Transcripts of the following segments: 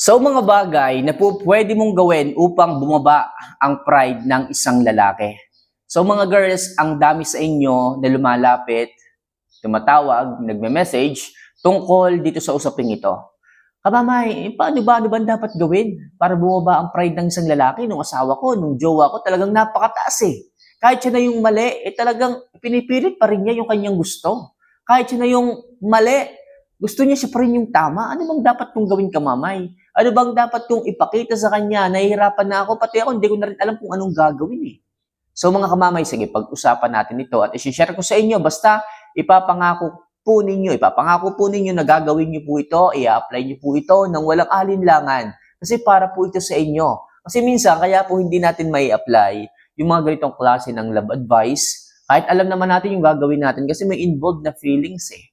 So mga bagay na pwede mong gawin upang bumaba ang pride ng isang lalaki. So mga girls, ang dami sa inyo na lumalapit, tumatawag, nagme-message tungkol dito sa usaping ito. Kamamay, paano ba ang dapat gawin para bumaba ang pride ng isang lalaki? Nung asawa ko, nung jowa ko, talagang napakataas eh. Kahit siya na yung mali, talagang pinipilit pa rin niya yung kanyang gusto. Kahit siya na yung mali, gusto niya siya pa rin yung tama. Ano bang dapat kong gawin, kamamay? Ano bang dapat kong ipakita sa kanya? Nahihirapan na ako, pati ako, hindi ko na rin alam kung anong gagawin eh. So mga kamamay, sige, pag-usapan natin ito at isi-share ko sa inyo. Basta ipapangako po ninyo na gagawin niyo po ito, i-apply niyo po ito nang walang alinlangan. Kasi para po ito sa inyo. Kasi minsan, kaya po hindi natin may apply yung mga ganitong klase ng love advice, kahit alam naman natin yung gagawin natin kasi may involved na feelings eh.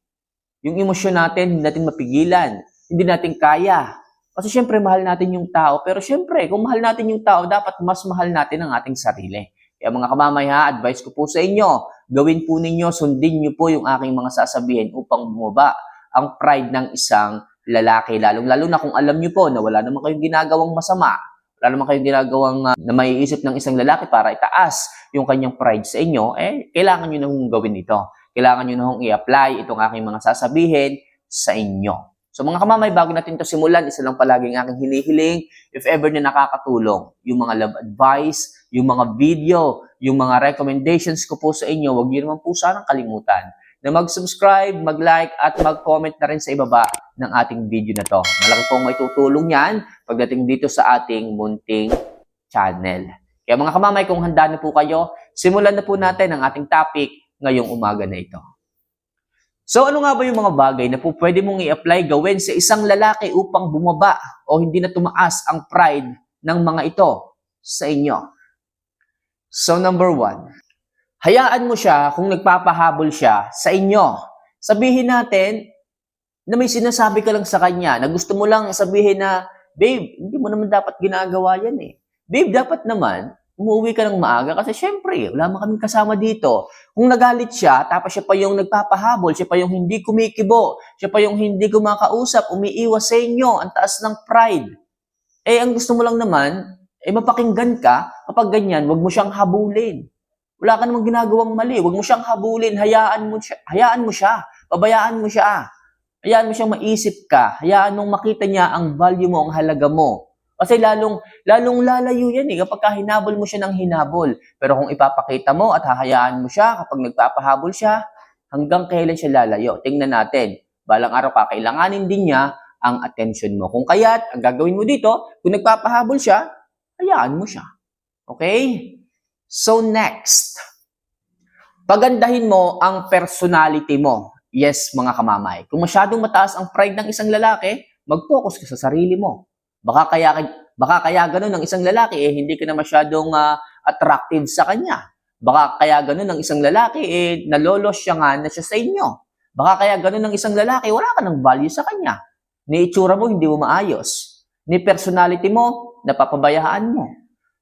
Yung emosyon natin, hindi natin mapigilan, hindi natin kaya. Kasi syempre, mahal natin yung tao. Pero syempre, kung mahal natin yung tao, dapat mas mahal natin ang ating sarili. Kaya mga kamamay ha, advice ko po sa inyo, gawin po ninyo, sundin nyo po yung aking mga sasabihin upang bumaba ang pride ng isang lalaki. Lalo na kung alam nyo po na wala naman kayong ginagawang masama, wala naman kayong ginagawang na maiisip ng isang lalaki para itaas yung kanyang pride sa inyo, kailangan nyo nang gawin ito. Kailangan nyo nang i-apply itong aking mga sasabihin sa inyo. So mga kamamay, bago natin ito simulan, isa lang palaging aking hinihiling, if ever na nakakatulong, yung mga love advice, yung mga video, yung mga recommendations ko po sa inyo, huwag niyo naman po sanang kalimutan na mag-subscribe, mag-like, at mag-comment na rin sa ibaba ng ating video na to. Malaki pong may tutulong yan pagdating dito sa ating munting channel. Kaya mga kamamay, kung handa na po kayo, simulan na po natin ang ating topic ngayong umaga na ito. So ano nga ba yung mga bagay na po pwede mong i-apply gawin sa isang lalaki upang bumaba o hindi na tumaas ang pride ng mga ito sa inyo? So number 1, hayaan mo siya kung nagpapahabol siya sa inyo. Sabihin natin na may sinasabi ka lang sa kanya, na gusto mo lang sabihin na, babe, hindi mo naman dapat ginagawa yan eh. Babe, dapat naman, umuwi ka ng maaga kasi syempre, wala man kaming kasama dito. Kung nagalit siya, tapos siya pa yung nagpapahabol, siya pa yung hindi kumikibo, siya pa yung hindi kumakausap, umiiwas sa inyo, ang taas ng pride. Ang gusto mo lang naman, mapakinggan ka, kapag ganyan, wag mo siyang habulin. Wala ka namang ginagawang mali, wag mo siyang habulin, hayaan mo siya, pabayaan mo siya. Hayaan mo siyang maisip ka, hayaan mong makita niya ang value mo, ang halaga mo. Kasi lalong lalayo yan kapag hinabol mo siya ng hinabol. Pero kung ipapakita mo at hahayaan mo siya kapag nagpapahabol siya, hanggang kailan siya lalayo? Tingnan natin. Balang araw kakailanganin din niya ang attention mo. Kung kaya't, ang gagawin mo dito, kung nagpapahabol siya, hayaan mo siya. Okay? So next, pagandahin mo ang personality mo. Yes, mga kamamay. Kung masyadong mataas ang pride ng isang lalaki, mag-focus ka sa sarili mo. Baka kaya ganun ng isang lalaki, hindi ka na masyadong attractive sa kanya. Baka kaya ganun ng isang lalaki, nalolos siya nga na siya sa inyo. Baka kaya ganun ng isang lalaki, wala ka ng value sa kanya. Ni itsura mo, hindi mo maayos. Ni personality mo, napapabayaan mo.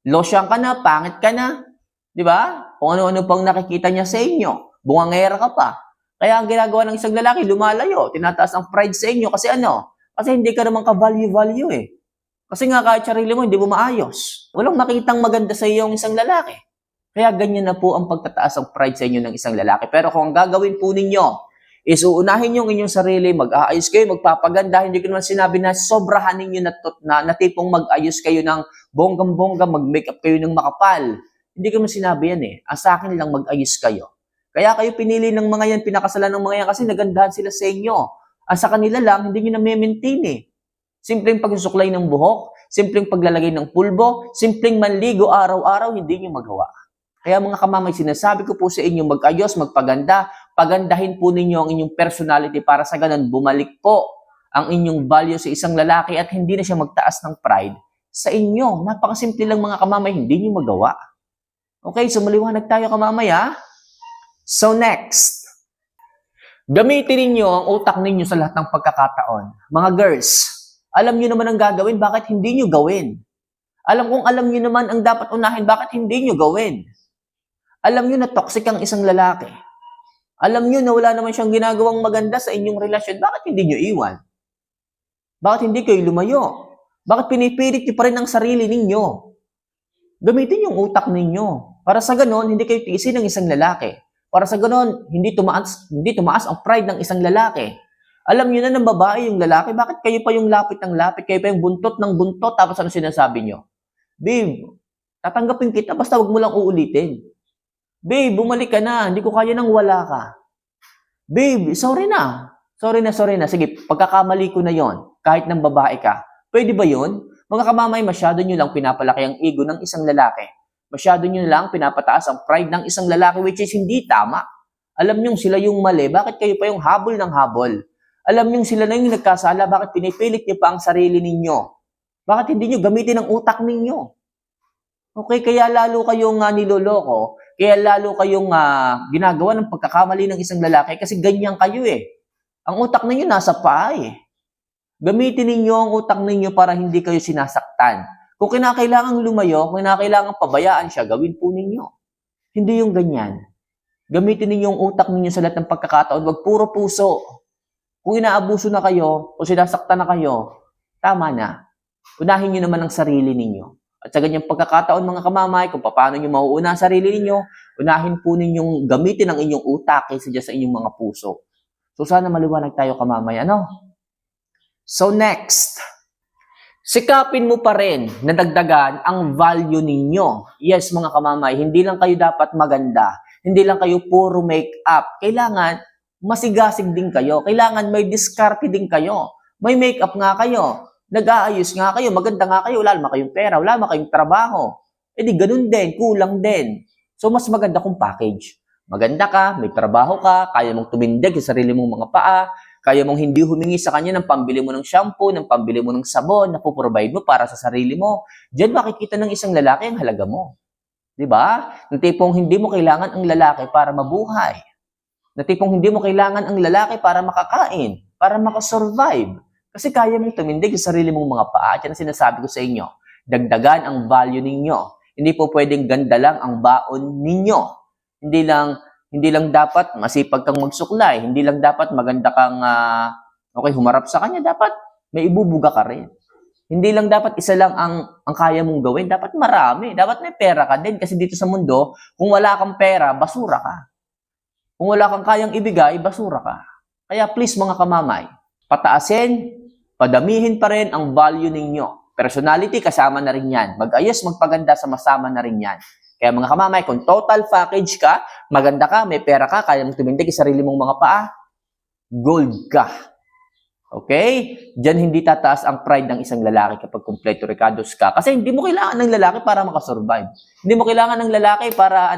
Losyang ka na, pangit ka na. Di ba? Kung ano-ano pang nakikita niya sa inyo. Bungangera ka pa. Kaya ang ginagawa ng isang lalaki, lumalayo. Tinataas ang pride sa inyo. Kasi ano? Kasi hindi ka naman ka-value eh. Kasi nga kahit sarili mo, hindi mo maayos. Walang makitang maganda sa iyo yung isang lalaki. Kaya ganyan na po ang pagtataas ng pride sa inyo ng isang lalaki. Pero kung ang gagawin po ninyo is uunahin yung inyong sarili, mag-aayos kayo, magpapaganda, hindi ko naman sinabi na sobrahan ninyo na tipong mag-ayos kayo ng bonggang-bongga, mag-makeup kayo ng makapal. Hindi ko naman sinabi yan eh. Ang sa akin lang mag-ayos kayo. Kaya kayo pinili ng mga yan, pinakasalan ng mga yan kasi nagandahan sila sa inyo. Sa kanila lang, hindi nyo na-maintain eh. Simpleng pagsusuklay ng buhok, simpleng paglalagay ng pulbo, simpleng manligo araw-araw, hindi nyo magawa. Kaya mga kamamay, sinasabi ko po sa inyo, mag-ayos, magpaganda, pagandahin po ninyo ang inyong personality para sa ganun, bumalik po ang inyong value sa isang lalaki at hindi na siya magtaas ng pride sa inyo. Napakasimple lang mga kamamay, hindi nyo magawa. Okay, so maliwanag tayo kamamay ha. So next, gamitin ninyo ang utak ninyo sa lahat ng pagkakataon. Mga girls, alam nyo naman ang gagawin, bakit hindi nyo gawin? Alam nyo naman ang dapat unahin, bakit hindi nyo gawin? Alam nyo na toxic ang isang lalaki. Alam nyo na wala naman siyang ginagawang maganda sa inyong relasyon, bakit hindi nyo iwan? Bakit hindi kayo lumayo? Bakit pinipilit niyo pa rin ang sarili ninyo? Gamitin yung utak ninyo. Para sa ganon, hindi kayo tiisin ng isang lalaki. Para sa ganon, hindi tumaas ang pride ng isang lalaki. Alam niyo na ng babae yung lalaki, bakit kayo pa yung lapit ng lapit, kayo pa yung buntot ng buntot, tapos ano sinasabi niyo? Babe, tatanggapin kita, basta wag mo lang uulitin. Babe, bumalik ka na, hindi ko kaya nang wala ka. Babe, sorry na. Sorry na. Sige, pagkakamali ko na yon. Kahit ng babae ka. Pwede ba yon? Mga kamamay, masyado nyo lang pinapalaki ang ego ng isang lalaki. Masyado nyo lang pinapataas ang pride ng isang lalaki, which is hindi tama. Alam nyo sila yung mali, bakit kayo pa yung habol ng habol? Alam nyo sila na yung nagkasala, bakit pinipilit nyo pa ang sarili ninyo? Bakit hindi nyo gamitin ang utak ninyo? Okay, kaya lalo kayong niloloko, kaya lalo kayong ginagawa ng pagkakamali ng isang lalaki kasi ganyan kayo eh. Ang utak ninyo nasa paa eh. Gamitin ninyo ang utak ninyo para hindi kayo sinasaktan. Kung kinakailangang lumayo, kung kinakailangang pabayaan siya, gawin po ninyo. Hindi yung ganyan. Gamitin ninyo ang utak ninyo sa lahat ng pagkakataon, wag puro puso. Kung inaabuso na kayo o sinasaktan na kayo, tama na. Unahin nyo naman ang sarili ninyo. At sa ganyang pagkakataon mga kamamay, kung paano nyo mauuna ang sarili ninyo, unahin po ninyong gamitin ang inyong utak kaysa sa inyong mga puso. So sana maliwanag tayo kamamay, ano? So next, sikapin mo pa rin na dagdagan ang value ninyo. Yes mga kamamay, hindi lang kayo dapat maganda, hindi lang kayo puro make-up. Kailangan masigasig din kayo, kailangan may diskarte din kayo. May make-up nga kayo, nag-aayos nga kayo, maganda nga kayo, wala naman kayong pera, wala naman kayong trabaho. E di ganun din, kulang din. So mas maganda kung package. Maganda ka, may trabaho ka, kaya mong tumindig sa sarili mong mga paa, kaya mong hindi humingi sa kanya ng pambili mo ng shampoo, ng pambili mo ng sabon, na puprovide mo para sa sarili mo. Diyan makikita ng isang lalaki ang halaga mo. Diba? Yung tipong hindi mo kailangan ang lalaki para mabuhay. Na tipong hindi mo kailangan ang lalaki para makakain, para makasurvive. Kasi kaya mong tumindig sa sarili mong mga paa. At yan ang sinasabi ko sa inyo. Dagdagan ang value ninyo. Hindi po pwedeng ganda lang ang baon ninyo. Hindi lang dapat masipag kang magsuklay. Hindi lang dapat maganda kang humarap sa kanya. Dapat may ibubuga ka rin. Hindi lang dapat isa lang ang kaya mong gawin. Dapat marami. Dapat may pera ka din. Kasi dito sa mundo, kung wala kang pera, basura ka. Kung wala kang kayang ibigay, basura ka. Kaya please mga kamamay, pataasin, padamihin pa rin ang value ninyo. Personality, kasama na rin yan. Mag-ayos, magpaganda, sama-sama na rin yan. Kaya mga kamamay, kung total package ka, maganda ka, may pera ka, kaya mong tumindig sa sarili mong mga paa, gold ka. Okay? Diyan hindi tataas ang pride ng isang lalaki kapag kumpleto ricados ka. Kasi hindi mo kailangan ng lalaki para makasurvive. Hindi mo kailangan ng lalaki para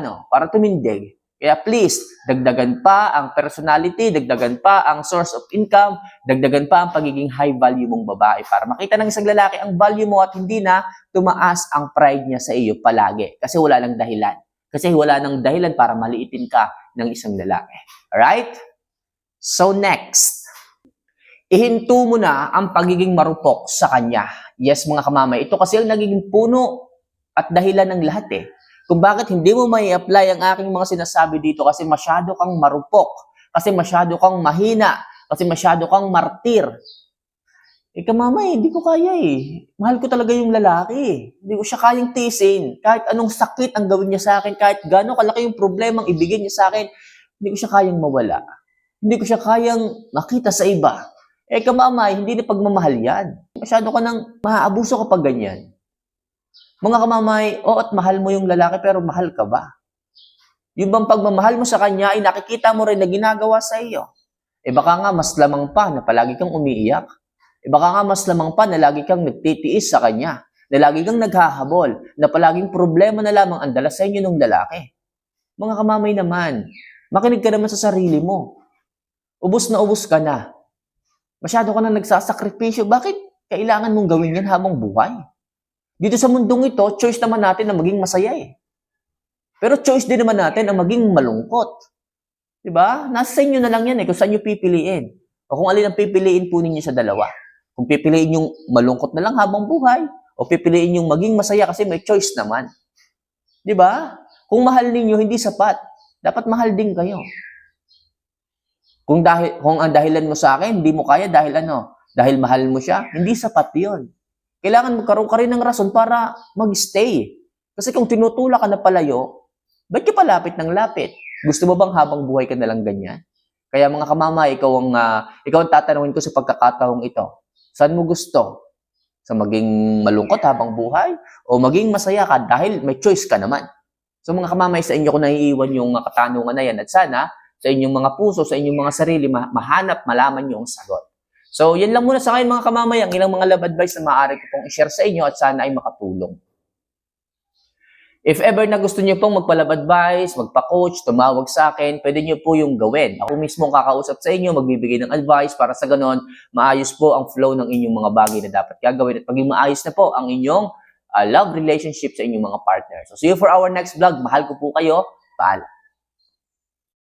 tumindig. Kaya please, dagdagan pa ang personality, dagdagan pa ang source of income, dagdagan pa ang pagiging high value mong babae para makita ng isang lalaki ang value mo at hindi na tumaas ang pride niya sa iyo palagi. Kasi wala nang dahilan. Kasi wala nang dahilan para maliitin ka ng isang lalaki. Alright? So next, ihinto mo na ang pagiging marupok sa kanya. Yes mga kamamay, ito kasi ang nagiging puno at dahilan ng lahat eh. Kung bakit hindi mo may apply ang aking mga sinasabi dito kasi masyado kang marupok, kasi masyado kang mahina, kasi masyado kang martir. Kamamay, hindi ko kaya eh. Mahal ko talaga yung lalaki. Hindi ko siya kayang tiisin. Kahit anong sakit ang gawin niya sa akin, kahit gano'ng kalaki yung problemang ibigay niya sa akin, hindi ko siya kayang mawala. Hindi ko siya kayang makita sa iba. Kamamay, hindi na pagmamahal yan. Masyado ka nang maaabuso kapag ganyan. Mga kamamay, at mahal mo yung lalaki pero mahal ka ba? Yung bang pagmamahal mo sa kanya ay nakikita mo rin na ginagawa sa iyo? Baka nga mas lamang pa na palagi kang umiiyak. Baka nga mas lamang pa na lagi kang nagtitiis sa kanya. Na lagi kang naghahabol. Na palaging problema na lamang ang dala sa inyo ng lalaki. Mga kamamay naman, makinig ka naman sa sarili mo. Ubus na ubus ka na. Masyado ka na nagsasakripisyo. Bakit kailangan mong gawin yan habang buhay? Dito sa mundong ito, choice naman natin na maging masaya eh. Pero choice din naman natin na maging malungkot. Diba? Nasa inyo na lang yan kung saan nyo pipiliin. O kung alin ang pipiliin po ninyo sa dalawa. Kung pipiliin yung malungkot na lang habang buhay, o pipiliin yung maging masaya kasi may choice naman. Diba? Kung mahal ninyo, hindi sapat. Dapat mahal din kayo. Kung ang dahilan mo sa akin, hindi mo kaya dahil dahil mahal mo siya, hindi sapat yun. Kailangan magkaroon ka rin ng rason para mag-stay. Kasi kung tinutulak ka na palayo, ba't ka palapit ng lapit? Gusto mo bang habang buhay ka na lang ganyan? Kaya mga kamama, ikaw ang tatanungin ko sa pagkakataong ito. Saan mo gusto? Sa maging malungkot habang buhay? O maging masaya ka dahil may choice ka naman? So mga kamamay, sa inyo ko naiiwan yung katanungan na yan. At sana, sa inyong mga puso, sa inyong mga sarili, mahanap, malaman yung sagot. So yan lang muna sa akin mga kamamay, ang ilang mga love advice na maaari ko pong i-share sa inyo at sana ay makatulong. If ever na gusto niyo pong magpa-love advice, magpa-coach, tumawag sa akin, pwede niyo po yung gawin. Ako mismo ang kakausap sa inyo, magbibigay ng advice para sa ganon, maayos po ang flow ng inyong mga bagay na dapat gagawin at maging maayos na po ang inyong love relationship sa inyong mga partner. So see you for our next vlog. Mahal ko po kayo. Paalam.